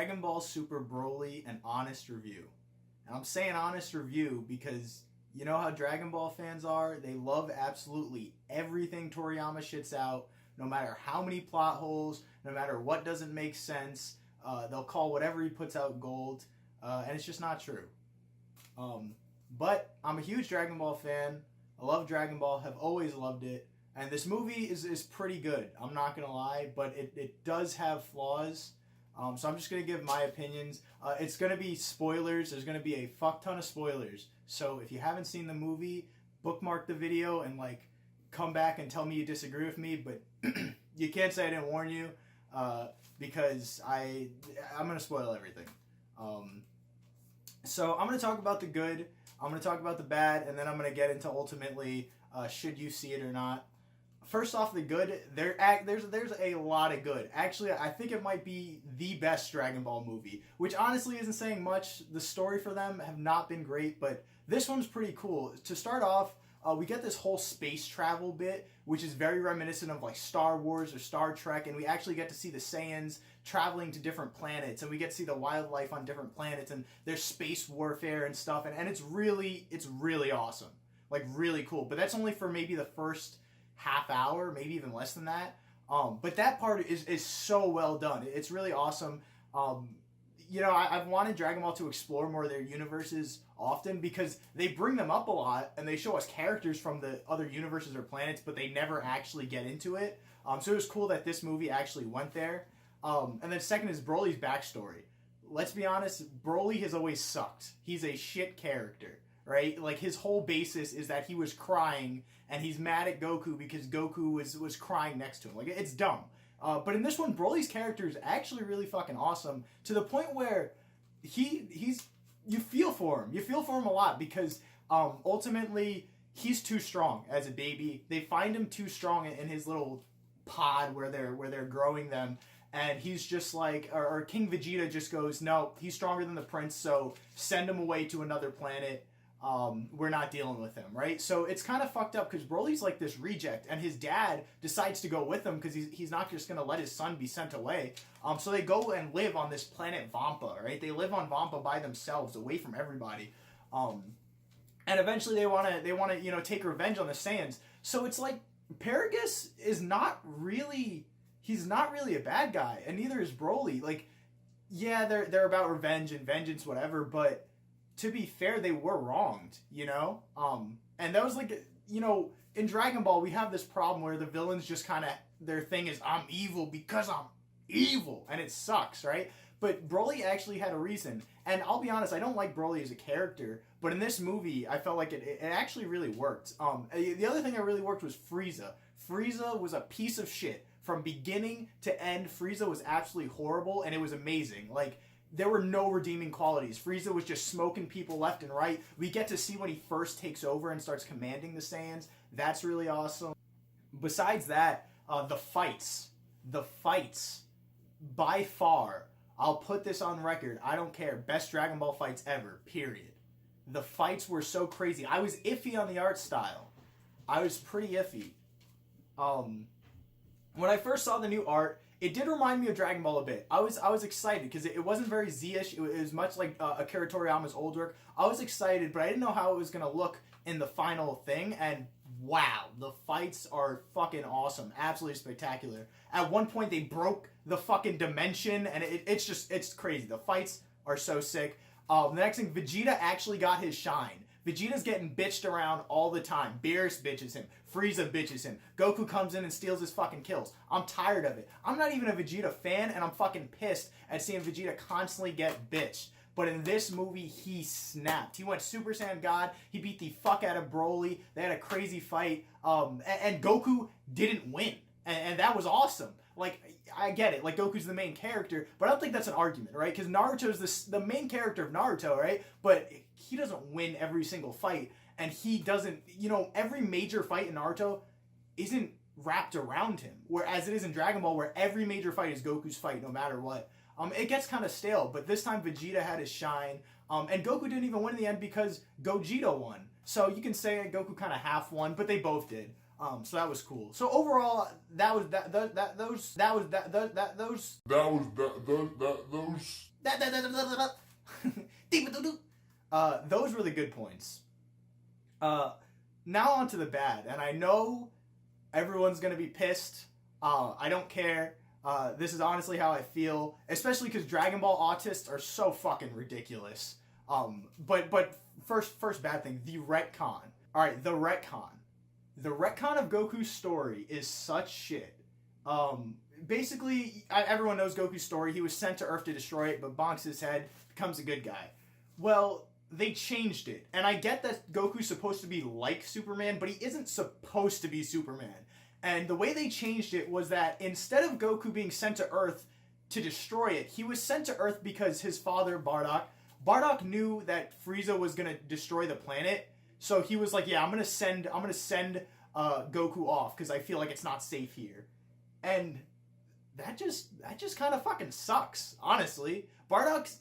Dragon Ball Super Broly an honest review. And I'm saying honest review because you know how Dragon Ball fans are? They love absolutely everything Toriyama shits out, no matter how many plot holes, no matter what doesn't make sense. They'll call whatever he puts out gold, and it's just not true. But I'm a huge Dragon Ball fan. I love Dragon Ball, have always loved it. And this movie is pretty good, I'm not going to lie, but it does have flaws. So I'm just going to give my opinions. It's going to be spoilers. There's going to be a fuck ton of spoilers. So if you haven't seen the movie, bookmark the video and come back and tell me you disagree with me. But you can't say I didn't warn you because I'm going to spoil everything. So I'm going to talk about the good. I'm going to talk about the bad. And then I'm going to get into ultimately should you see it or not. First off, the good, there's a lot of good. Actually, I think it might be the best Dragon Ball movie, which honestly isn't saying much. The story for them have not been great, but this one's pretty cool. To start off, we get this whole space travel bit, which is very reminiscent of Star Wars or Star Trek, and we actually get to see the Saiyans traveling to different planets, and we get to see the wildlife on different planets, and there's space warfare and stuff, and it's really awesome. Really cool. But that's only for maybe the first half hour, maybe even less than that. But that part is so well done. It's really awesome. I've wanted Dragon Ball to explore more of their universes often because they bring them up a lot and they show us characters from the other universes or planets, but they never actually get into it. So it was cool that this movie actually went there. And then second is Broly's backstory. Let's be honest, Broly has always sucked. He's a shit character, right? His whole basis is that he was crying and he's mad at Goku because Goku was crying next to him. It's dumb. But in this one, Broly's character is actually really fucking awesome to the point where you feel for him. You feel for him a lot because ultimately he's too strong as a baby. They find him too strong in his little pod where they're growing them. And he's just or King Vegeta just goes, no, he's stronger than the prince, so send him away to another planet. We're not dealing with him, right? So it's kind of fucked up because Broly's this reject, and his dad decides to go with him because he's not just going to let his son be sent away. So they go and live on this planet Vampa, right? They live on Vampa by themselves, away from everybody. And eventually they want to take revenge on the Saiyans. So it's Paragus is not really, he's not really a bad guy, and neither is Broly. Yeah, they're about revenge and vengeance, whatever, but to be fair, they were wronged, and that was in Dragon Ball, we have this problem where the villains just their thing is, I'm evil because I'm evil, and it sucks, right? But Broly actually had a reason, and I'll be honest, I don't like Broly as a character, but in this movie, I felt like it actually really worked. The other thing that really worked was Frieza. Frieza was a piece of shit. From beginning to end, Frieza was absolutely horrible, and it was amazing. There were no redeeming qualities. Frieza was just smoking people left and right. We get to see when he first takes over and starts commanding the Saiyans. That's really awesome. Besides that, the fights, by far, I'll put this on record, I don't care, best Dragon Ball fights ever, period. The fights were so crazy. I was iffy on the art style. I was pretty iffy. When I first saw the new art, it did remind me of Dragon Ball a bit. I was excited because it wasn't very Z-ish. It was much like Akira Toriyama's old work. I was excited, but I didn't know how it was going to look in the final thing. And wow, the fights are fucking awesome. Absolutely spectacular. At one point, they broke the fucking dimension, and it's crazy. The fights are so sick. The next thing, Vegeta actually got his shine. Vegeta's getting bitched around all the time. Beerus bitches him. Frieza bitches him. Goku comes in and steals his fucking kills. I'm tired of it. I'm not even a Vegeta fan, and I'm fucking pissed at seeing Vegeta constantly get bitched. But in this movie, he snapped. He went Super Saiyan God. He beat the fuck out of Broly. They had a crazy fight. And Goku didn't win. And that was awesome. I get it. Goku's the main character, but I don't think that's an argument, right? Because Naruto's the main character of Naruto, right? But he doesn't win every single fight. And he doesn't, every major fight in Naruto isn't wrapped around him. Whereas it is in Dragon Ball, where every major fight is Goku's fight, no matter what. It gets kind of stale, but this time Vegeta had his shine. And Goku didn't even win in the end because Gogeta won. So you can say Goku kind of half won, but they both did. So that was cool. So overall, those were the good points. Now on to the bad, and I know everyone's gonna be pissed. I don't care. This is honestly how I feel, especially because Dragon Ball autists are so fucking ridiculous. But first bad thing, the retcon. All right, the retcon. The retcon of Goku's story is such shit. Basically, everyone knows Goku's story. He was sent to Earth to destroy it, but bonks his head, becomes a good guy. Well, they changed it. And I get that Goku's supposed to be like Superman, but he isn't supposed to be Superman. And the way they changed it was that instead of Goku being sent to Earth to destroy it, he was sent to Earth because his father, Bardock knew that Frieza was going to destroy the planet. So he was like, yeah, I'm going to send Goku off because I feel like it's not safe here. And that just kind of fucking sucks, honestly. Bardock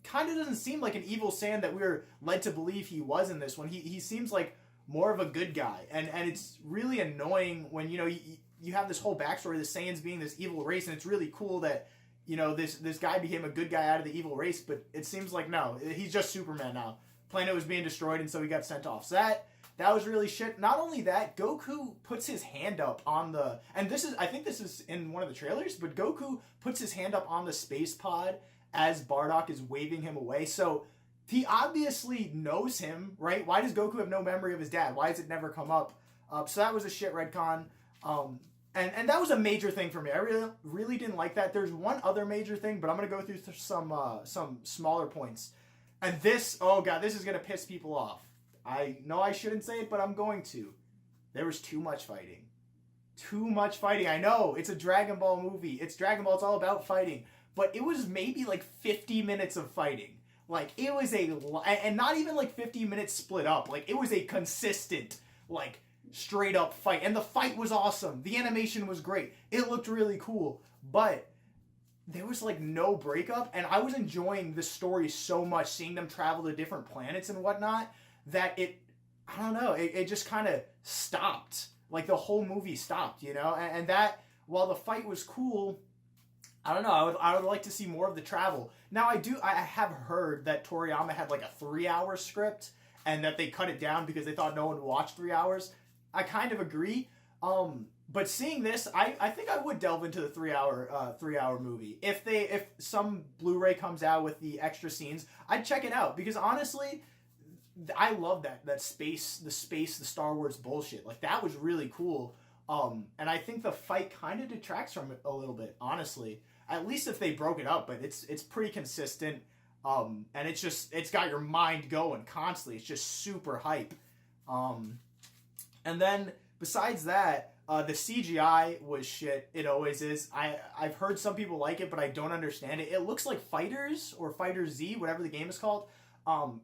kind of doesn't seem like an evil Saiyan that we were led to believe he was in this one. He seems like more of a good guy, and it's really annoying when you have this whole backstory, the Saiyans being this evil race, and it's really cool that this guy became a good guy out of the evil race, but it seems like no, he's just Superman now. Planet was being destroyed, and so he got sent off. So that was really shit. Not only that, Goku puts his hand up on the, and I think this is in one of the trailers, but Goku puts his hand up on the space pod as Bardock is waving him away. So he obviously knows him, right? Why does Goku have no memory of his dad? Why has it never come up? So that was a shit retcon. And that was a major thing for me. I really didn't like that. There's one other major thing, but I'm going to go through some smaller points. And this, oh god, this is going to piss people off. I know I shouldn't say it, but I'm going to. There was too much fighting. Too much fighting. I know, it's a Dragon Ball movie. It's Dragon Ball, it's all about fighting. But it was maybe like 50 minutes of fighting. Like, it was and not even like 50 minutes split up. Like, it was a consistent, like, straight up fight. And the fight was awesome. The animation was great. It looked really cool. But there was like no breakup. And I was enjoying the story so much, seeing them travel to different planets and whatnot, that I don't know, it just kind of stopped. Like, the whole movie stopped, And that, while the fight was cool, I don't know, I would like to see more of the travel. Now, I have heard that Toriyama had like a 3-hour script and that they cut it down because they thought no one would watch 3 hours. I kind of agree. But seeing this, I think I would delve into the 3-hour movie. If some Blu-ray comes out with the extra scenes, I'd check it out because honestly, I love the Star Wars bullshit. Like, that was really cool. And I think the fight kind of detracts from it a little bit, honestly. At least if they broke it up, but it's pretty consistent. And it's got your mind going constantly. It's just super hype. And then besides that, the CGI was shit. It always is. I've heard some people like it, but I don't understand it. It looks like Fighters or Fighter Z, whatever the game is called.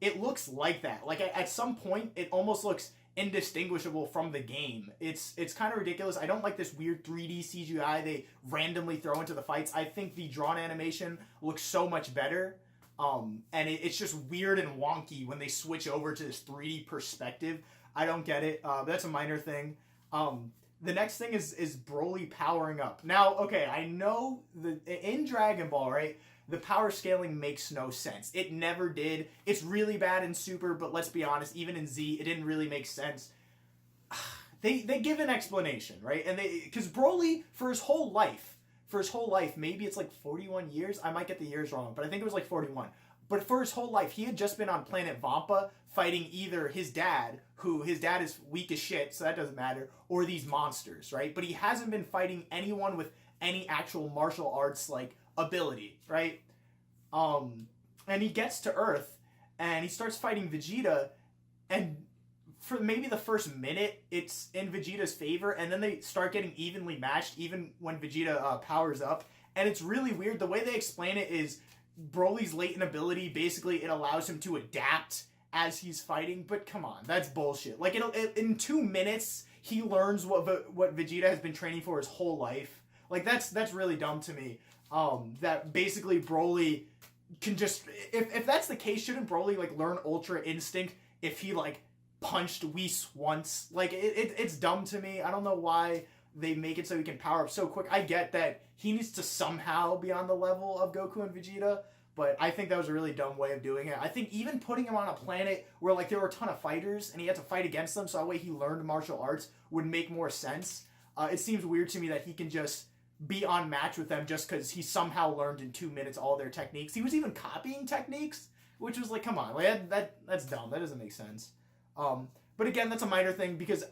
It looks like that. Like, at some point, it almost looks indistinguishable from the game. It's kind of ridiculous. I don't like this weird 3D CGI they randomly throw into the fights. I think the drawn animation looks so much better. And it's just weird and wonky when they switch over to this 3D perspective. I don't get it. That's a minor thing. The next thing is Broly powering up. Now, okay, I know in Dragon Ball, right, the power scaling makes no sense. It never did. It's really bad in Super, but let's be honest, even in Z, it didn't really make sense. They give an explanation, right? And because Broly, for his whole life, maybe it's like 41 years. I might get the years wrong, but I think it was like 41. But for his whole life, he had just been on planet Vampa fighting either his dad is weak as shit, so that doesn't matter, or these monsters, right? But he hasn't been fighting anyone with any actual martial arts, like, ability, right? And he gets to Earth, and he starts fighting Vegeta, and for maybe the first minute, it's in Vegeta's favor, and then they start getting evenly matched, even when Vegeta powers up, and it's really weird. The way they explain it is Broly's latent ability, basically, it allows him to adapt as he's fighting, but come on, that's bullshit. Like, in 2 minutes, he learns what Vegeta has been training for his whole life. Like, that's really dumb to me. That basically Broly can just, if that's the case, shouldn't Broly, like, learn Ultra Instinct if he, like, punched Whis once. Like, it's dumb to me. I don't know why they make it so he can power up so quick. I get that he needs to somehow be on the level of Goku and Vegeta, but I think that was a really dumb way of doing it. I think even putting him on a planet where, like, there were a ton of fighters and he had to fight against them, so that way he learned martial arts would make more sense. It seems weird to me that he can just be on match with them just because he somehow learned in 2 minutes all their techniques. He was even copying techniques, which was like, come on, like that's dumb. That doesn't make sense. But again, that's a minor thing because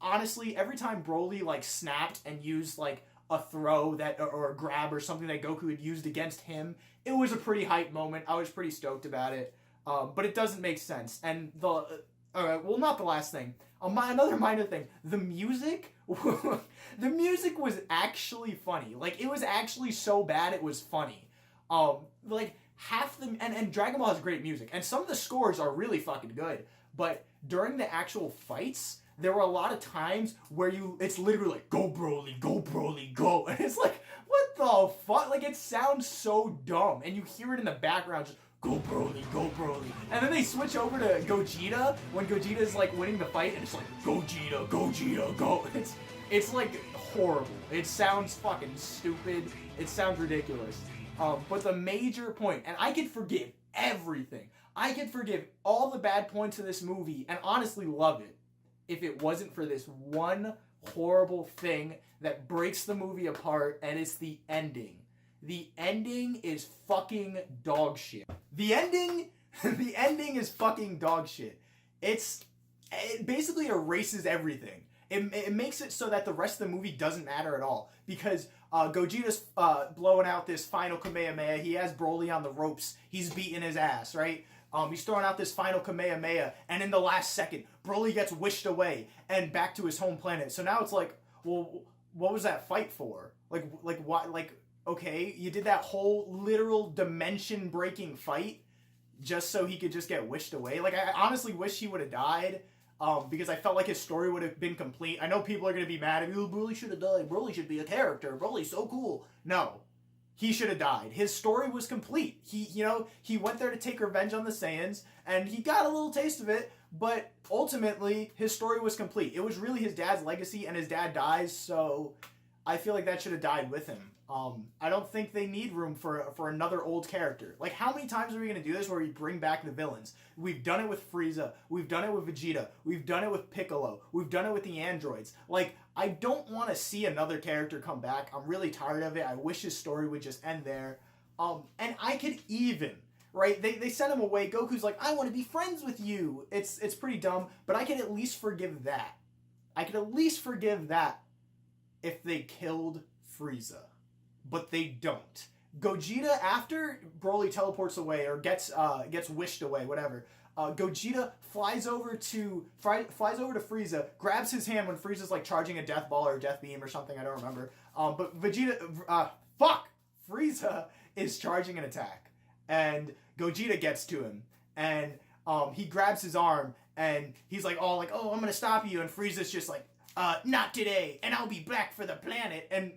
honestly, every time Broly like snapped and used like a throw that or a grab or something that Goku had used against him, it was a pretty hype moment. I was pretty stoked about it. But it doesn't make sense. And well, not the last thing. Another minor thing. The music, the music was actually funny. Like, it was actually so bad it was funny. Like, half the... And Dragon Ball has great music. And some of the scores are really fucking good. But during the actual fights, there were a lot of times where it's literally like, go Broly, go Broly, go. And it's like, what the fuck? Like, it sounds so dumb. And you hear it in the background just... Go Broly, go Broly. And then they switch over to Gogeta when Gogeta is like winning the fight and it's like, Gogeta, Gogeta, go. It's like horrible. It sounds fucking stupid. It sounds ridiculous. But the major point, and I could forgive everything. I could forgive all the bad points of this movie and honestly love it if it wasn't for this one horrible thing that breaks the movie apart, and it's the ending. The ending is fucking dog shit. The ending is fucking dog shit. It basically erases everything. It makes it so that the rest of the movie doesn't matter at all. Because Gogeta's blowing out this final Kamehameha. He has Broly on the ropes. He's beating his ass, right? He's throwing out this final Kamehameha. And in the last second, Broly gets wished away and back to his home planet. So now it's like, well, what was that fight for? Like why? Like, okay, you did that whole literal dimension-breaking fight just so he could just get wished away. Like, I honestly wish he would have died, because I felt like his story would have been complete. I know people are going to be mad at me, oh, Broly should have died, Broly should be a character, Broly's so cool. No, he should have died. His story was complete. He went there to take revenge on the Saiyans, and he got a little taste of it, but ultimately, his story was complete. It was really his dad's legacy, and his dad dies, so I feel like that should have died with him. I don't think they need room for another old character. Like, how many times are we going to do this where we bring back the villains? We've done it with Frieza. We've done it with Vegeta. We've done it with Piccolo. We've done it with the androids. Like, I don't want to see another character come back. I'm really tired of it. I wish his story would just end there. And I could even, right? They sent him away. Goku's like, I want to be friends with you. It's pretty dumb, but I can at least forgive that. I could at least forgive that if they killed Frieza. But they don't. Gogeta, after Broly teleports away or gets wished away, whatever, Gogeta flies over to Frieza, grabs his hand when Frieza's like charging a death ball or a death beam or something, I don't remember. But Frieza is charging an attack, and Gogeta gets to him, and he grabs his arm, and he's like, oh, I'm gonna stop you, and Frieza's just like, not today, and I'll be back for the planet, and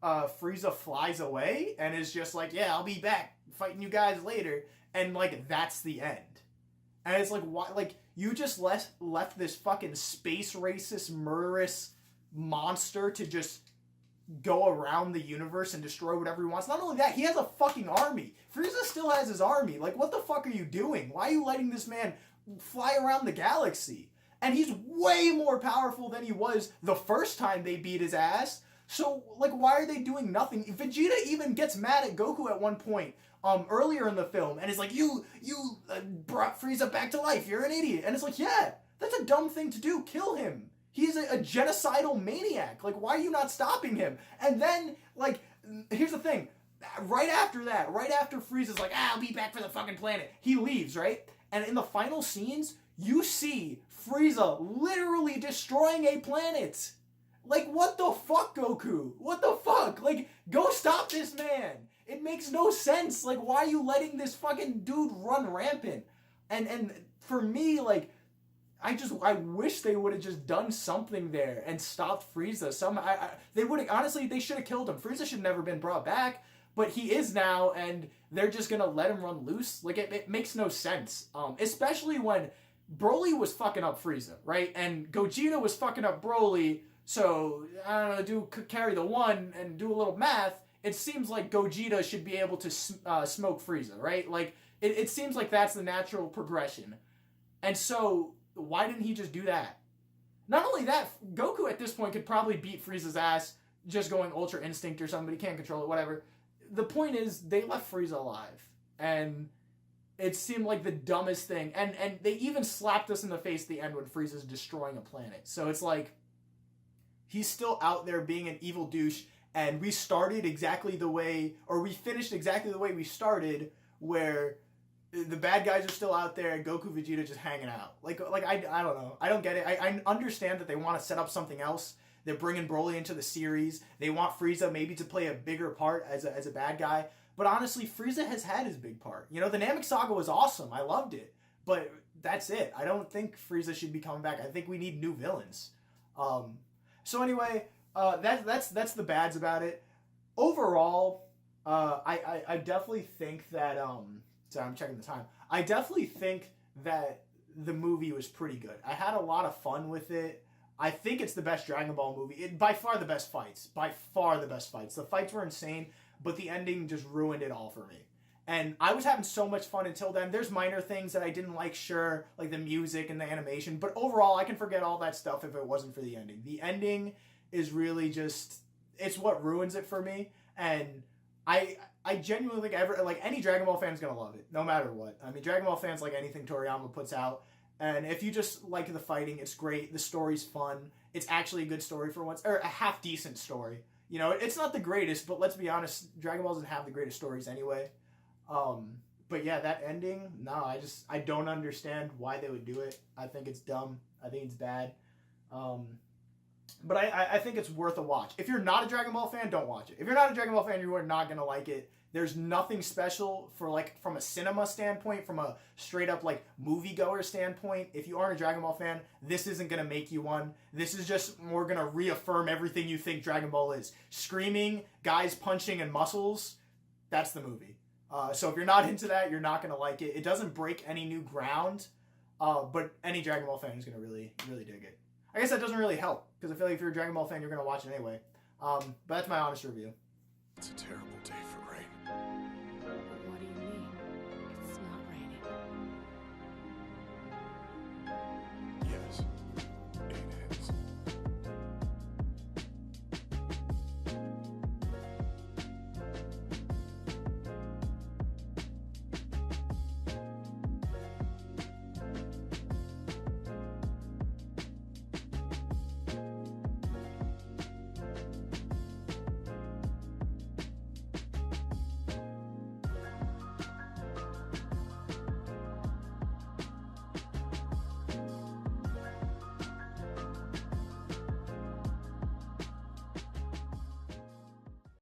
Frieza flies away and is just like, yeah, I'll be back fighting you guys later. And, like, that's the end. And it's like, why? Like, you just left this fucking space racist, murderous monster to just go around the universe and destroy whatever he wants. Not only that, he has a fucking army. Frieza still has his army. Like, what the fuck are you doing? Why are you letting this man fly around the galaxy? And he's way more powerful than he was the first time they beat his ass. So, like, why are they doing nothing? Vegeta even gets mad at Goku at one point, earlier in the film, and is like, you brought Frieza back to life, you're an idiot. And it's like, yeah, that's a dumb thing to do, kill him. He's a genocidal maniac. Like, why are you not stopping him? And then, like, here's the thing. Right after Frieza's like, I'll be back for the fucking planet, he leaves, right? And in the final scenes, you see Frieza literally destroying a planet. Like, what the fuck, Goku? What the fuck? Like, go stop this man. It makes no sense. Like, why are you letting this fucking dude run rampant? And for me, like, I wish they would have just done something there and stopped Frieza. They should have killed him. Frieza should have never been brought back, but he is now, and they're just gonna let him run loose. Like, it makes no sense. Especially when Broly was fucking up Frieza, right? And Gogeta was fucking up Broly. So I don't know, carry the one and do a little math. It seems like Gogeta should be able to smoke Frieza, right? Like it seems like that's the natural progression. And so why didn't he just do that? Not only that, Goku at this point could probably beat Frieza's ass just going Ultra Instinct or something, but he can't control it, whatever. The point is, they left Frieza alive. And it seemed like the dumbest thing. And they even slapped us in the face at the end when Frieza's destroying a planet. So it's like, he's still out there being an evil douche, and we started exactly the way, or we finished exactly the way we started, where the bad guys are still out there and Goku, Vegeta just hanging out. Like I don't know. I don't get it. I understand that they want to set up something else. They're bringing Broly into the series. They want Frieza maybe to play a bigger part as a bad guy. But honestly, Frieza has had his big part. You know, the Namek Saga was awesome. I loved it. But that's it. I don't think Frieza should be coming back. I think we need new villains. So anyway, that's the bads about it. Overall, I definitely think that sorry, I'm checking the time. I definitely think that the movie was pretty good. I had a lot of fun with it. I think it's the best Dragon Ball movie. By far the best fights. By far the best fights. The fights were insane, but the ending just ruined it all for me. And I was having so much fun until then. There's minor things that I didn't like, sure, like the music and the animation. But overall, I can forget all that stuff if it wasn't for the ending. The ending is really just, it's what ruins it for me. And I genuinely think any Dragon Ball fan's gonna love it, no matter what. I mean, Dragon Ball fans like anything Toriyama puts out. And if you just like the fighting, it's great. The story's fun. It's actually a good story for once, or a half-decent story. You know, it's not the greatest, but let's be honest, Dragon Ball doesn't have the greatest stories anyway. But yeah, that ending, no, I don't understand why they would do it. I think it's dumb. I think it's bad. But I think it's worth a watch. If you're not a Dragon Ball fan, don't watch it. If you're not a Dragon Ball fan, you are not going to like it. There's nothing special for from a cinema standpoint, from a straight up moviegoer standpoint. If you aren't a Dragon Ball fan, this isn't going to make you one. This is just more going to reaffirm everything you think Dragon Ball is. Screaming, guys punching, and muscles, that's the movie. So if you're not into that, you're not going to like it. It doesn't break any new ground, but any Dragon Ball fan is going to really, really dig it. I guess that doesn't really help, because I feel like if you're a Dragon Ball fan, you're going to watch it anyway. But that's my honest review. It's a terrible day for